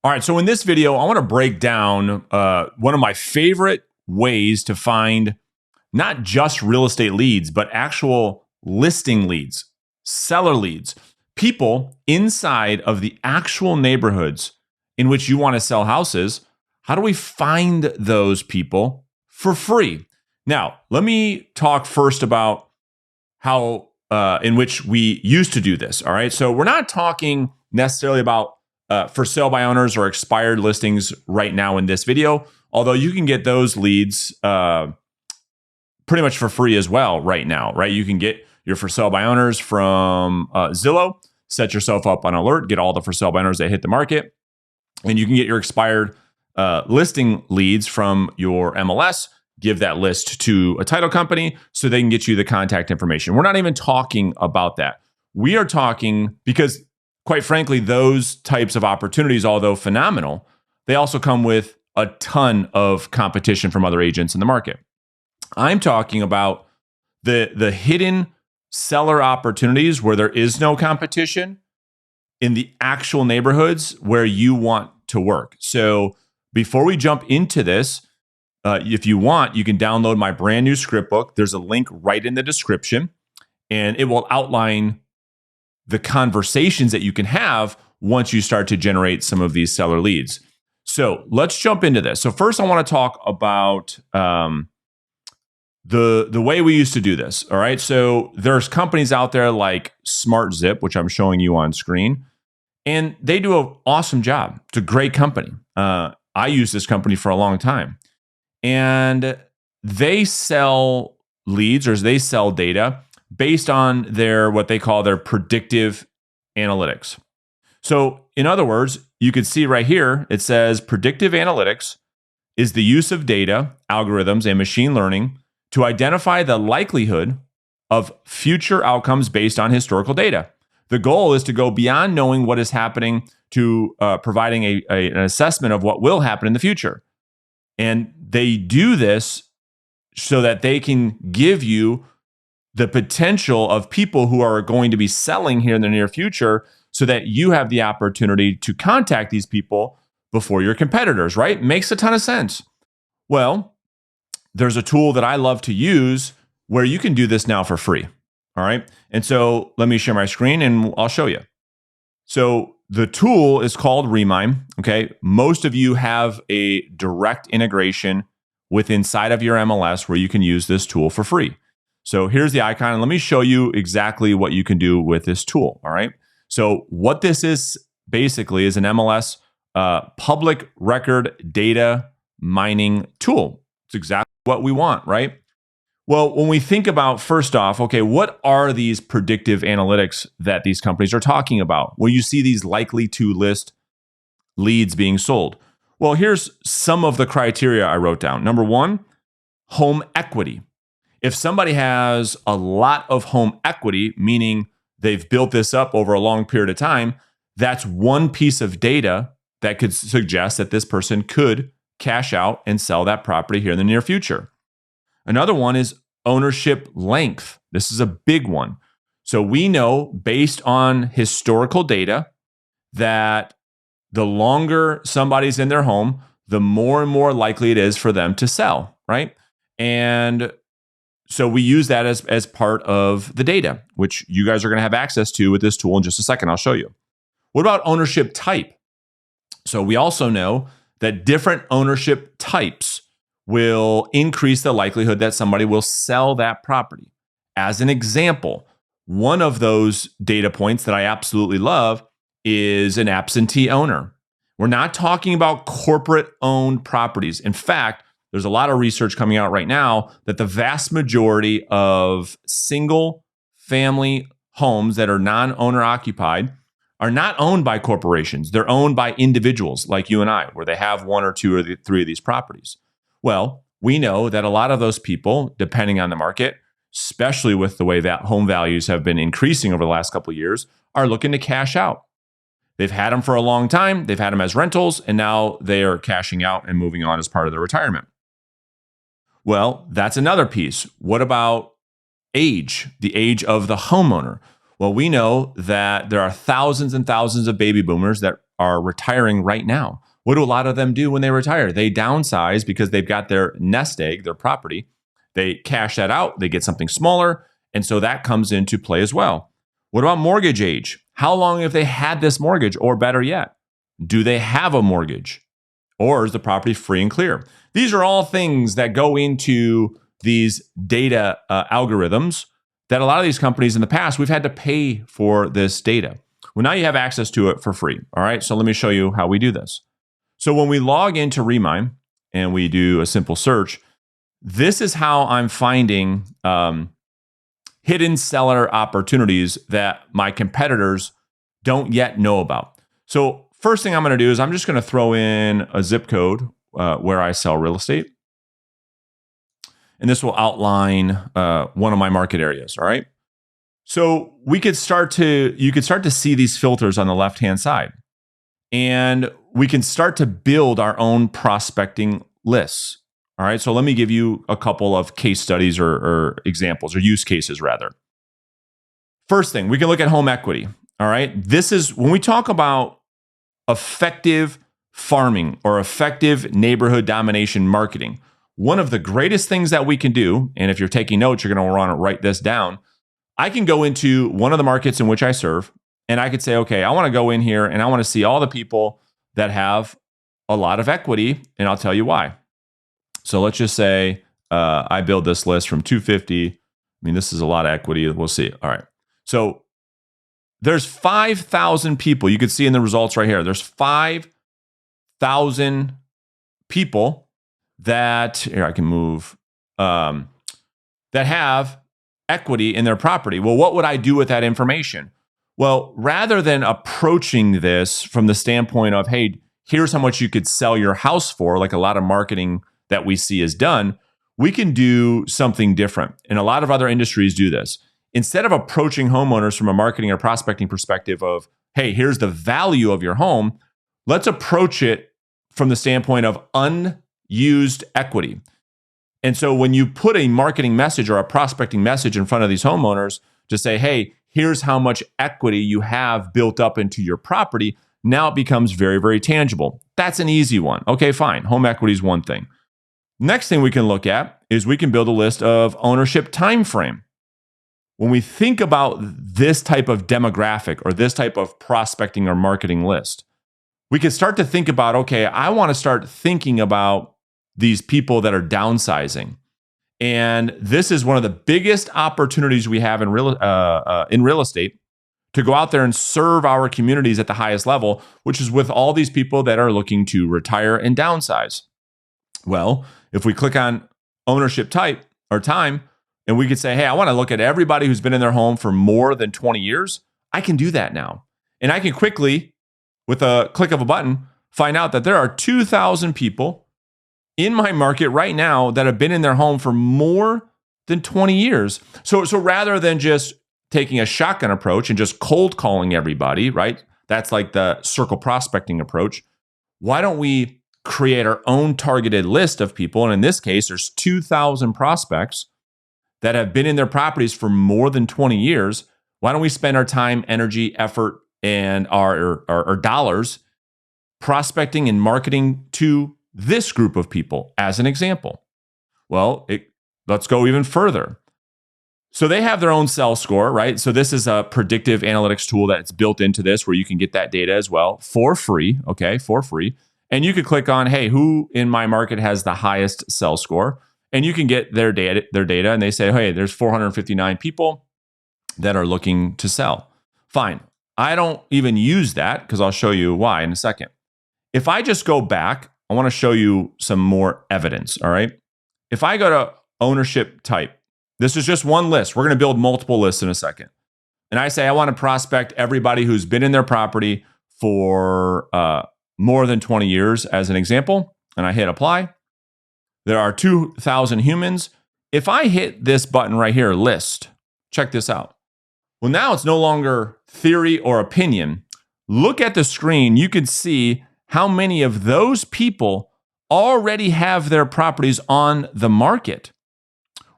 All right, so in this video, I want to break down one of my favorite ways to find not just real estate leads, but actual listing leads, seller leads, people inside of the actual neighborhoods in which you want to sell houses. How do we find those people for free? Now, let me talk first about how in which we used to do this. All right, so we're not talking necessarily about for sale by owners or expired listings right now in this video, although you can get those leads pretty much for free as well right now, right? You can get your for sale by owners from Zillow, set yourself up on alert, get all the for sale by owners that hit the market, and you can get your expired listing leads from your MLS, give that list to a title company so they can get you the contact information. We're not even talking about that. We are talking because, quite frankly, those types of opportunities, although phenomenal, they also come with a ton of competition from other agents in the market. I'm talking about the hidden seller opportunities where there is no competition in the actual neighborhoods where you want to work. So before we jump into this, if you want, you can download my brand new script book. There's a link right in the description, and it will outline the conversations that you can have once you start to generate some of these seller leads. So let's jump into this. So first, I want to talk about the way we used to do this. All right. So there's companies out there like SmartZip, which I'm showing you on screen, and they do an awesome job. It's a great company. I use this company for a long time, and they sell leads or they sell data based on their what they call their predictive analytics. So in other words, you can see right here, it says predictive analytics is the use of data, algorithms, and machine learning to identify the likelihood of future outcomes based on historical data. The goal is to go beyond knowing what is happening to providing an assessment of what will happen in the future. And they do this so that they can give you the potential of people who are going to be selling here in the near future so that you have the opportunity to contact these people before your competitors, right? Makes a ton of sense. Well, there's a tool that I love to use where you can do this now for free, all right? And so let me share my screen and I'll show you. So the tool is called Remine, okay? Most of you have a direct integration with inside of your MLS where you can use this tool for free. So here's the icon, and let me show you exactly what you can do with this tool, all right? So what this is basically is an MLS public record data mining tool. It's exactly what we want, right? Well, when we think about, first off, okay, what are these predictive analytics that these companies are talking about? Well, you see these likely to list leads being sold. Well, here's some of the criteria I wrote down. Number one, home equity. If somebody has a lot of home equity, meaning they've built this up over a long period of time, that's one piece of data that could suggest that this person could cash out and sell that property here in the near future. Another one is ownership length. This is a big one. So we know based on historical data that the longer somebody's in their home, the more and more likely it is for them to sell, right? And so we use that as part of the data, which you guys are going to have access to with this tool in just a second. I'll show you. What about ownership type? So we also know that different ownership types will increase the likelihood that somebody will sell that property. As an example, one of those data points that I absolutely love is an absentee owner. We're not talking about corporate-owned properties. In fact, there's a lot of research coming out right now that the vast majority of single-family homes that are non-owner occupied are not owned by corporations. They're owned by individuals like you and I, where they have one or two or three of these properties. Well, we know that a lot of those people, depending on the market, especially with the way that home values have been increasing over the last couple of years, are looking to cash out. They've had them for a long time. They've had them as rentals, and now they are cashing out and moving on as part of their retirement. Well, that's another piece. What about age, the age of the homeowner? Well, we know that there are thousands and thousands of baby boomers that are retiring right now. What do a lot of them do when they retire? They downsize because they've got their nest egg, their property. They cash that out, they get something smaller, and so that comes into play as well. What about mortgage age? How long have they had this mortgage? Or better yet, do they have a mortgage? Or is the property free and clear? These are all things that go into these data algorithms that a lot of these companies in the past, we've had to pay for this data. Well, now you have access to it for free. All right, so let me show you how we do this. So when we log into Remine and we do a simple search, this is how I'm finding hidden seller opportunities that my competitors don't yet know about. So first thing I'm going to do is I'm just going to throw in a zip code where I sell real estate. And this will outline one of my market areas, all right? So you could start to see these filters on the left-hand side. And we can start to build our own prospecting lists. All right, so let me give you a couple of case studies or examples or use cases rather. First thing, we can look at home equity. All right, this is when we talk about effective farming or effective neighborhood domination marketing. One of the greatest things that we can do, and if you're taking notes, you're going to want to write this down. I can go into one of the markets in which I serve, and I could say, okay, I want to go in here and I want to see all the people that have a lot of equity, and I'll tell you why. So let's just say I build this list from 250. I mean, this is a lot of equity. We'll see. All right. So there's 5,000 people. You can see in the results right here. There's 5,000 people that, here I can move, that have equity in their property. Well, what would I do with that information? Well, rather than approaching this from the standpoint of, hey, here's how much you could sell your house for, like a lot of marketing that we see is done, we can do something different. And a lot of other industries do this. Instead of approaching homeowners from a marketing or prospecting perspective of, hey, here's the value of your home, let's approach it from the standpoint of unused equity. And so when you put a marketing message or a prospecting message in front of these homeowners to say, hey, here's how much equity you have built up into your property, now it becomes very, very tangible. That's an easy one. Okay, fine. Home equity is one thing. Next thing we can look at is we can build a list of ownership time frame. When we think about this type of demographic or this type of prospecting or marketing list, we can start to think about, okay, I want to start thinking about these people that are downsizing. And this is one of the biggest opportunities we have in real estate to go out there and serve our communities at the highest level, which is with all these people that are looking to retire and downsize. Well, if we click on ownership type or time, and we could say, hey, I want to look at everybody who's been in their home for more than 20 years, I can do that now. And I can quickly, with a click of a button, find out that there are 2,000 people in my market right now that have been in their home for more than 20 years. So rather than just taking a shotgun approach and just cold calling everybody, right? That's like the circle prospecting approach. Why don't we create our own targeted list of people? And in this case, there's 2,000 prospects that have been in their properties for more than 20 years. Why don't we spend our time, energy, effort, and our dollars prospecting and marketing to this group of people as an example? Well, let's go even further. So they have their own sell score, right? So this is a predictive analytics tool that's built into this where you can get that data as well for free, okay, for free. And you could click on, hey, who in my market has the highest sell score? And you can get their data, and they say, hey, there's 459 people that are looking to sell. Fine. I don't even use that because I'll show you why in a second. If I just go back, I want to show you some more evidence, all right? If I go to ownership type, this is just one list. We're going to build multiple lists in a second. And I say I want to prospect everybody who's been in their property for more than 20 years as an example, and I hit apply. There are 2,000 humans. If I hit this button right here, list, check this out. Well, now it's no longer theory or opinion. Look at the screen. You can see how many of those people already have their properties on the market,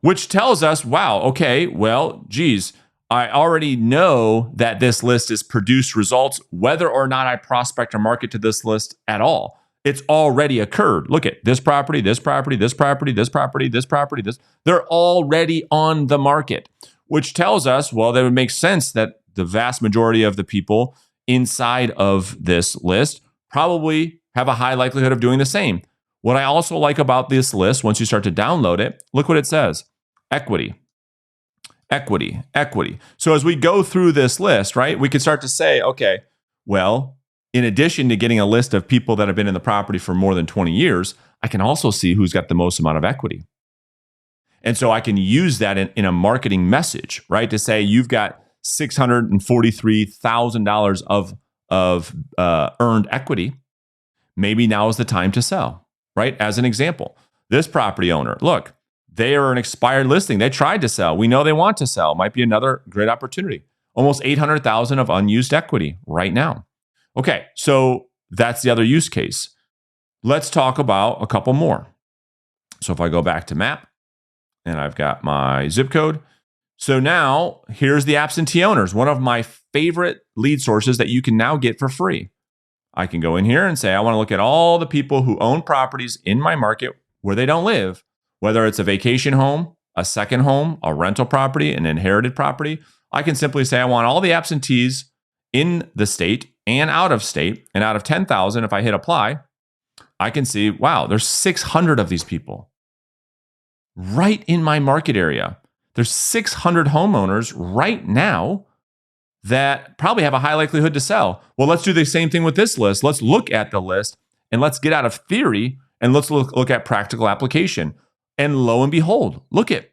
which tells us, wow, okay, well, geez, I already know that this list is produced results, whether or not I prospect or market to this list at all. It's already occurred. Look at this property, this property, this property, this property, this property, this. They're already on the market, which tells us, well, that would make sense that the vast majority of the people inside of this list probably have a high likelihood of doing the same. What I also like about this list, once you start to download it, look what it says. Equity. Equity, equity. So as we go through this list, right, we can start to say, okay, well, in addition to getting a list of people that have been in the property for more than 20 years, I can also see who's got the most amount of equity. And so I can use that in a marketing message, right, to say you've got $643,000 of earned equity. Maybe now is the time to sell, right? As an example, this property owner, look, they are an expired listing. They tried to sell. We know they want to sell. Might be another great opportunity. Almost $800,000 of unused equity right now. Okay, so that's the other use case. Let's talk about a couple more. So if I go back to map and I've got my zip code. So now here's the absentee owners, one of my favorite lead sources that you can now get for free. I can go in here and say, I want to look at all the people who own properties in my market where they don't live. Whether it's a vacation home, a second home, a rental property, an inherited property, I can simply say I want all the absentees in the state and out of state. And out of 10,000, if I hit apply, I can see, wow, there's 600 of these people right in my market area. There's 600 homeowners right now that probably have a high likelihood to sell. Well, let's do the same thing with this list. Let's look at the list and let's get out of theory and let's look at practical application. And lo and behold, look at,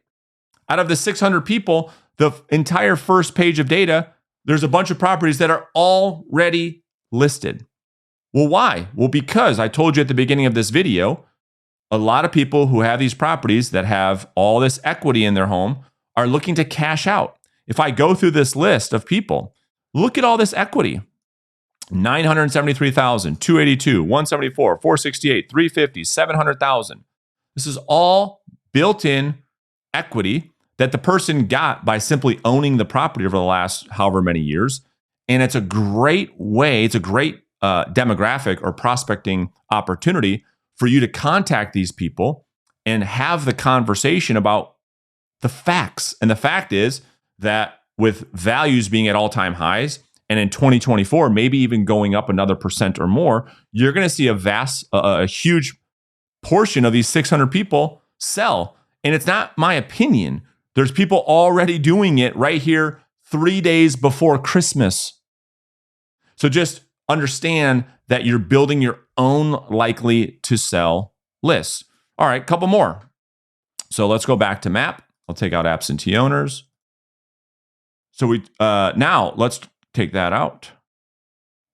out of the 600 people, the entire first page of data, there's a bunch of properties that are already listed. Well, why? Well, because I told you at the beginning of this video, a lot of people who have these properties that have all this equity in their home are looking to cash out. If I go through this list of people, look at all this equity. 973,000, 282, 174, 468, 350, 700,000. This is all built-in equity that the person got by simply owning the property over the last however many years. And it's a great way, it's a great demographic or prospecting opportunity for you to contact these people and have the conversation about the facts. And the fact is that with values being at all-time highs, and in 2024, maybe even going up another % or more, you're going to see a huge portion of these 600 people sell. And it's not my opinion. There's people already doing it right here 3 days before Christmas. So just understand that you're building your own likely to sell lists. All right, couple more. So let's go back to map. I'll take out absentee owners. So now let's take that out.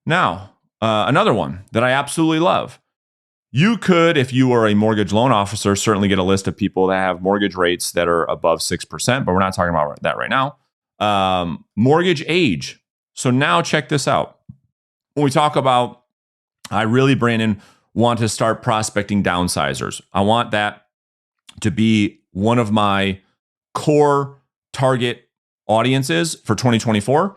Now, another one that I absolutely love. You could, if you were a mortgage loan officer, certainly get a list of people that have mortgage rates that are above 6%, but we're not talking about that right now. Mortgage age. So now check this out. When we talk about, I really, Brandon, want to start prospecting downsizers. I want that to be one of my core target audiences for 2024.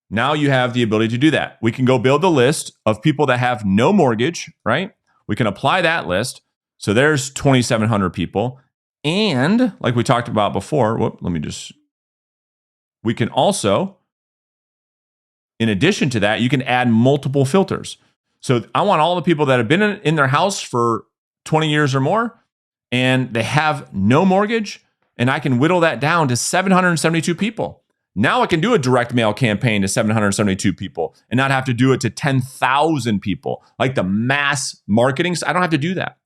Now you have the ability to do that. We can go build the list of people that have no mortgage, right? We can apply that list. So there's 2,700 people. And like we talked about before, we can also, in addition to that, you can add multiple filters. So I want all the people that have been in their house for 20 years or more, and they have no mortgage, and I can whittle that down to 772 people. Now I can do a direct mail campaign to 772 people and not have to do it to 10,000 people. Like the mass marketing, I don't have to do that.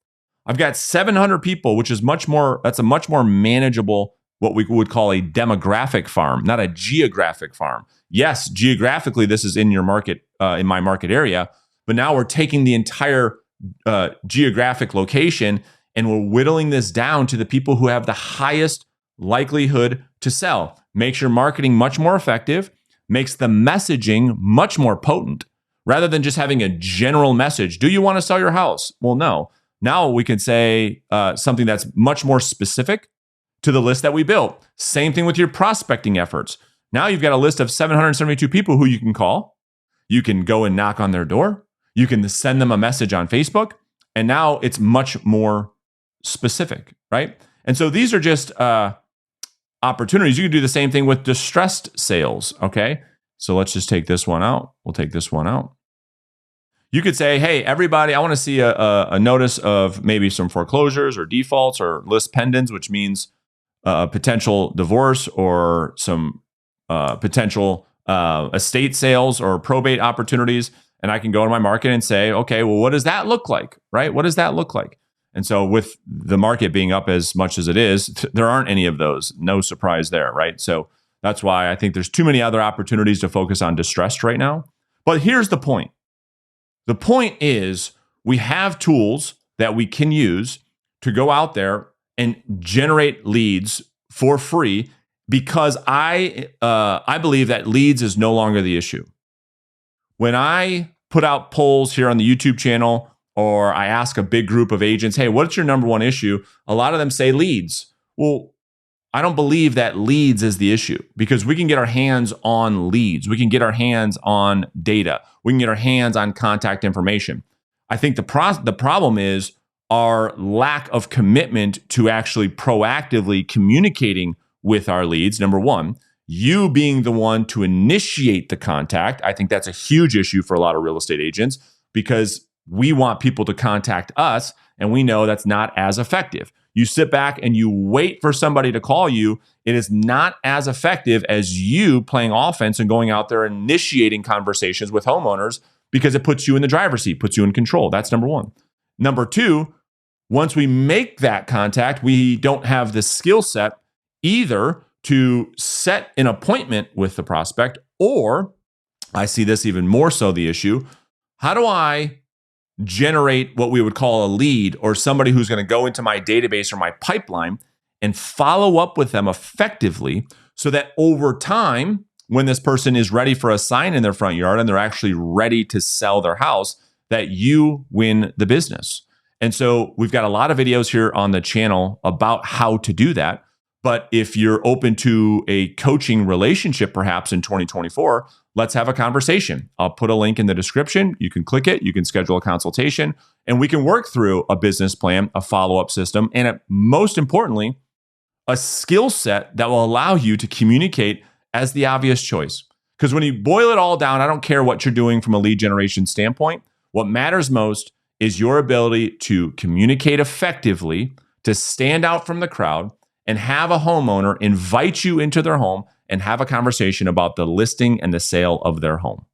I've got 700 people, which is that's a much more manageable, what we would call a demographic farm, not a geographic farm. Yes, geographically, this is in your market, in my market area, but now we're taking the entire geographic location and we're whittling this down to the people who have the highest likelihood to sell. Makes your marketing much more effective, makes the messaging much more potent, rather than just having a general message. Do you want to sell your house? Well, no. Now we can say something that's much more specific to the list that we built. Same thing with your prospecting efforts. Now you've got a list of 772 people who you can call. You can go and knock on their door. You can send them a message on Facebook. And now it's much more specific, right? And so these are just opportunities. You can do the same thing with distressed sales, okay? So let's just take this one out. We'll take this one out. You could say, hey, everybody, I want to see a notice of maybe some foreclosures or defaults or list pendants, which means potential divorce or some potential estate sales or probate opportunities. And I can go to my market and say, okay, well, what does that look like, right? What does that look like? And so with the market being up as much as it is, there aren't any of those. No surprise there, right? So that's why I think there's too many other opportunities to focus on distressed right now. But here's the point. The point is we have tools that we can use to go out there and generate leads for free because I believe that leads is no longer the issue. When I put out polls here on the YouTube channel or I ask a big group of agents, hey, what's your number one issue? A lot of them say leads. Well, I don't believe that leads is the issue because we can get our hands on leads. We can get our hands on data. We can get our hands on contact information. I think the problem is our lack of commitment to actually proactively communicating with our leads, number one. You being the one to initiate the contact, I think that's a huge issue for a lot of real estate agents because we want people to contact us and we know that's not as effective. You sit back and you wait for somebody to call you. It is not as effective as you playing offense and going out there and initiating conversations with homeowners because it puts you in the driver's seat, puts you in control. That's number one. Number two, once we make that contact, we don't have the skill set either to set an appointment with the prospect, or I see this even more so the issue. How do I generate what we would call a lead or somebody who's going to go into my database or my pipeline and follow up with them effectively so that over time, when this person is ready for a sign in their front yard and they're actually ready to sell their house, that you win the business. And so we've got a lot of videos here on the channel about how to do that. But if you're open to a coaching relationship, perhaps in 2024, let's have a conversation. I'll put a link in the description. You can click it. You can schedule a consultation, and we can work through a business plan, a follow-up system, and most importantly, a skill set that will allow you to communicate as the obvious choice. Because when you boil it all down, I don't care what you're doing from a lead generation standpoint. What matters most is your ability to communicate effectively, to stand out from the crowd, and have a homeowner invite you into their home and have a conversation about the listing and the sale of their home.